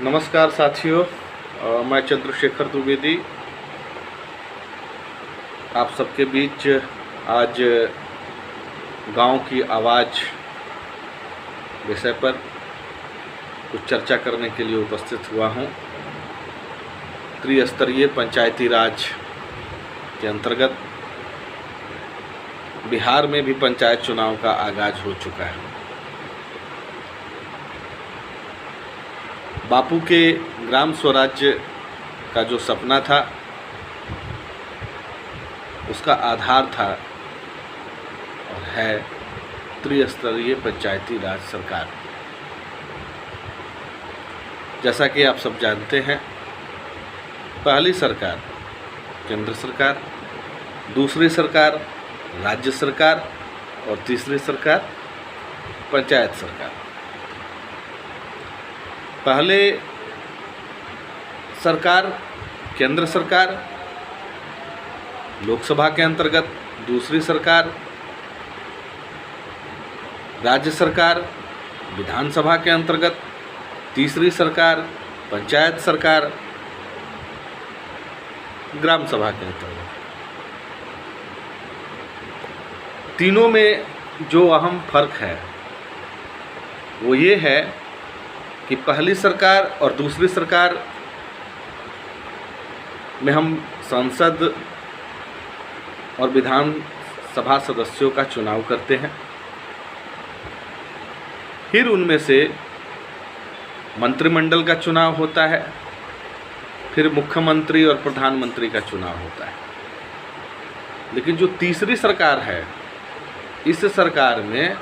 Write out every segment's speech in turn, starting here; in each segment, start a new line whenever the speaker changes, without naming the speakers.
नमस्कार साथियों, मैं चंद्रशेखर द्विवेदी आप सबके बीच आज गांव की आवाज़ विषय पर कुछ चर्चा करने के लिए उपस्थित हुआ हूं। त्रिस्तरीय पंचायती राज के अंतर्गत बिहार में भी पंचायत चुनाव का आगाज हो चुका है। बापू के ग्राम स्वराज्य का जो सपना था उसका आधार था और है त्रिस्तरीय पंचायती राज सरकार। जैसा कि आप सब जानते हैं, पहली सरकार केंद्र सरकार, दूसरी सरकार राज्य सरकार और तीसरी सरकार पंचायत सरकार। पहले सरकार केंद्र सरकार लोकसभा के अंतर्गत, दूसरी सरकार राज्य सरकार विधानसभा के अंतर्गत, तीसरी सरकार पंचायत सरकार ग्राम सभा के अंतर्गत। तीनों में जो अहम फर्क है वो ये है कि पहली सरकार और दूसरी सरकार में हम संसद और विधान सभा सदस्यों का चुनाव करते हैं। फिर उनमें से मंत्रिमंडल का चुनाव होता है, फिर मुख्यमंत्री और प्रधानमंत्री का चुनाव होता है। लेकिन जो तीसरी सरकार है, इस सरकार में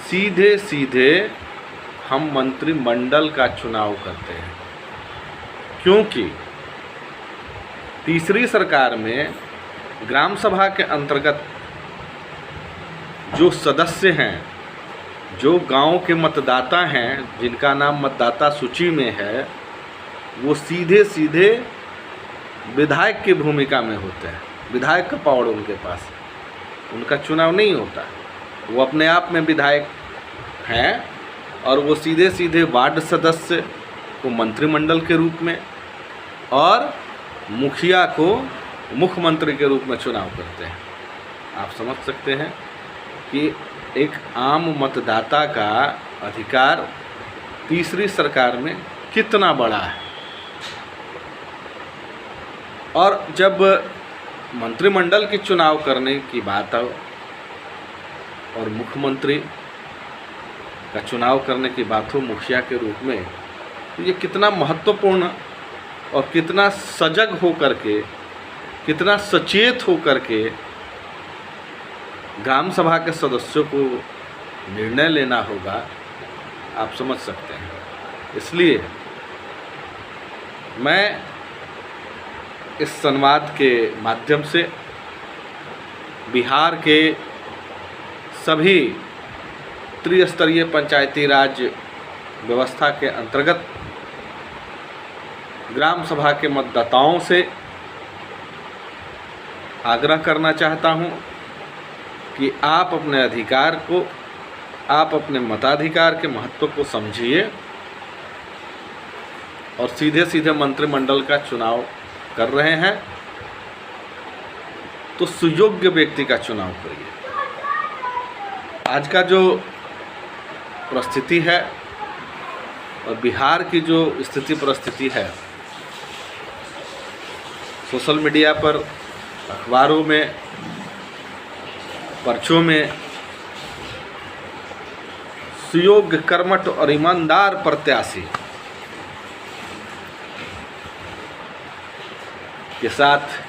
सीधे सीधे हम मंत्रिमंडल का चुनाव करते हैं, क्योंकि तीसरी सरकार में ग्राम सभा के अंतर्गत जो सदस्य हैं, जो गांव के मतदाता हैं, जिनका नाम मतदाता सूची में है, वो सीधे सीधे विधायक की भूमिका में होते हैं। विधायक का पावर उनके पास, उनका चुनाव नहीं होता। वो अपने आप में विधायक हैं और वो सीधे सीधे वार्ड सदस्य को मंत्रिमंडल के रूप में और मुखिया को मुख्यमंत्री के रूप में चुनाव करते हैं। आप समझ सकते हैं कि एक आम मतदाता का अधिकार तीसरी सरकार में कितना बड़ा है। और जब मंत्रिमंडल के चुनाव करने की बात हो और मुख्यमंत्री का चुनाव करने की बात हो मुखिया के रूप में, तो ये कितना महत्वपूर्ण और कितना सजग हो करके, कितना सचेत हो करके ग्राम सभा के सदस्यों को निर्णय लेना होगा, आप समझ सकते हैं। इसलिए मैं इस संवाद के माध्यम से बिहार के सभी त्रिस्तरीय पंचायती राज व्यवस्था के अंतर्गत ग्राम सभा के मतदाताओं से आग्रह करना चाहता हूं कि आप अपने अधिकार को, आप अपने मताधिकार के महत्व को समझिए और सीधे सीधे मंत्रिमंडल का चुनाव कर रहे हैं तो सुयोग्य व्यक्ति का चुनाव करिए। आज का जो परिस्थिति है और बिहार की जो स्थिति परिस्थिति है, सोशल मीडिया पर, अखबारों में, पर्चों में सुयोग्य, कर्मठ और ईमानदार प्रत्याशी के साथ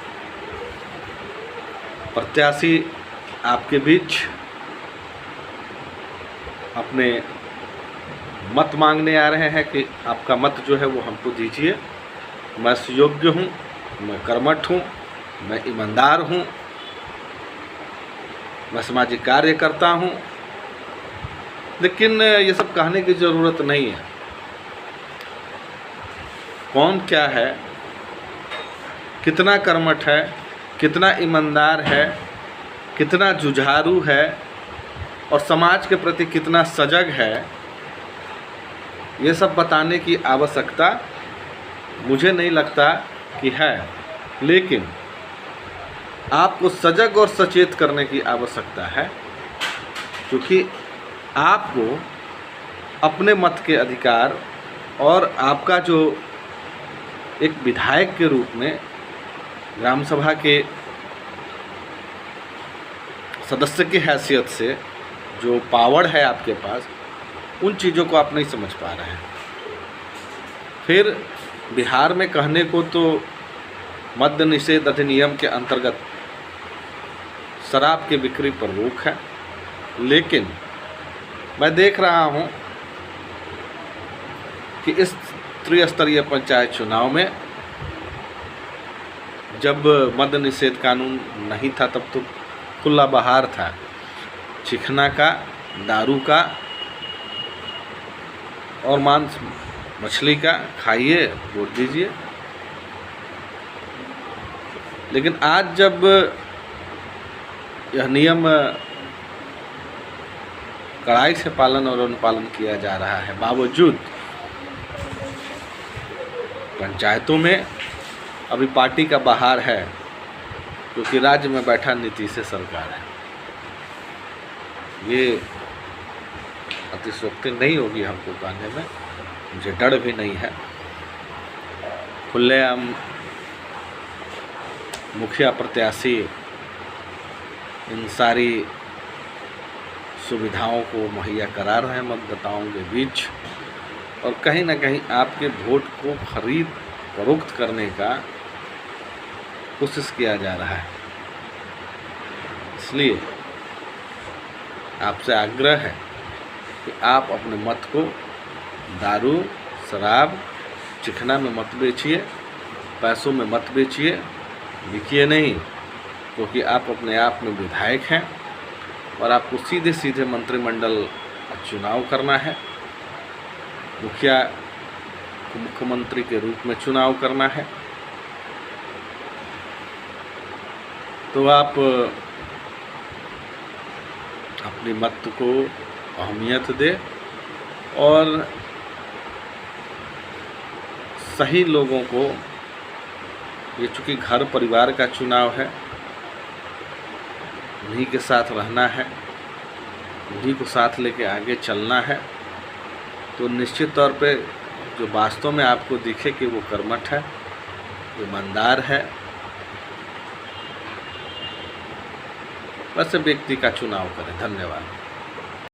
प्रत्याशी आपके बीच अपने मत मांगने आ रहे हैं कि आपका मत जो है वो हमको दीजिए। मैं सुयोग्य हूँ, मैं कर्मठ हूँ, मैं ईमानदार हूँ, मैं सामाजिक कार्य करता हूँ। लेकिन ये सब कहने की ज़रूरत नहीं है। कौन क्या है, कितना कर्मठ है, कितना ईमानदार है, कितना जुझारू है और समाज के प्रति कितना सजग है, ये सब बताने की आवश्यकता मुझे नहीं लगता कि है, लेकिन आपको सजग और सचेत करने की आवश्यकता है, क्योंकि आपको अपने मत के अधिकार और आपका जो एक विधायक के रूप में ग्राम सभा के सदस्य की हैसियत से जो पावर है आपके पास, उन चीज़ों को आप नहीं समझ पा रहे हैं। फिर बिहार में कहने को तो मद्य निषेध अधिनियम के अंतर्गत शराब की बिक्री पर रोक है, लेकिन मैं देख रहा हूं कि इस त्रिस्तरीय पंचायत चुनाव में जब मद्य निषेध कानून नहीं था तब तो खुला बहार था, चिखना का, दारू का और मांस मछली का, खाइए वोट दीजिए। लेकिन आज जब यह नियम कड़ाई से पालन और अनुपालन किया जा रहा है, बावजूद पंचायतों में अभी पार्टी का बहार है, क्योंकि राज्य में बैठा नीतीश सरकार है। ये अतिशयोक्ति नहीं होगी हमको कहने में, मुझे डर भी नहीं है। खुलेआम मुखिया प्रत्याशी इन सारी सुविधाओं को मुहैया करा रहे हैं मतदाताओं के बीच, और कहीं ना कहीं आपके वोट को खरीद फरोख्त करने का कोशिश किया जा रहा है। इसलिए आपसे आग्रह है कि आप अपने मत को दारू, शराब, चिखना में मत बेचिए, पैसों में मत बेचिए, बिकिए नहीं, क्योंकि आप अपने आप में विधायक हैं और आपको सीधे सीधे मंत्रिमंडल चुनाव करना है, मुखिया को मुख्यमंत्री के रूप में चुनाव करना है। तो आप अपनी मत को अहमियत दें और सही लोगों को, ये चूँकि घर परिवार का चुनाव है, उन्हीं के साथ रहना है, उन्हीं को साथ लेके आगे चलना है, तो निश्चित तौर पे जो वास्तव में आपको दिखे कि वो कर्मठ है, ईमानदार है, वैसे व्यक्ति का चुनाव करें। धन्यवाद।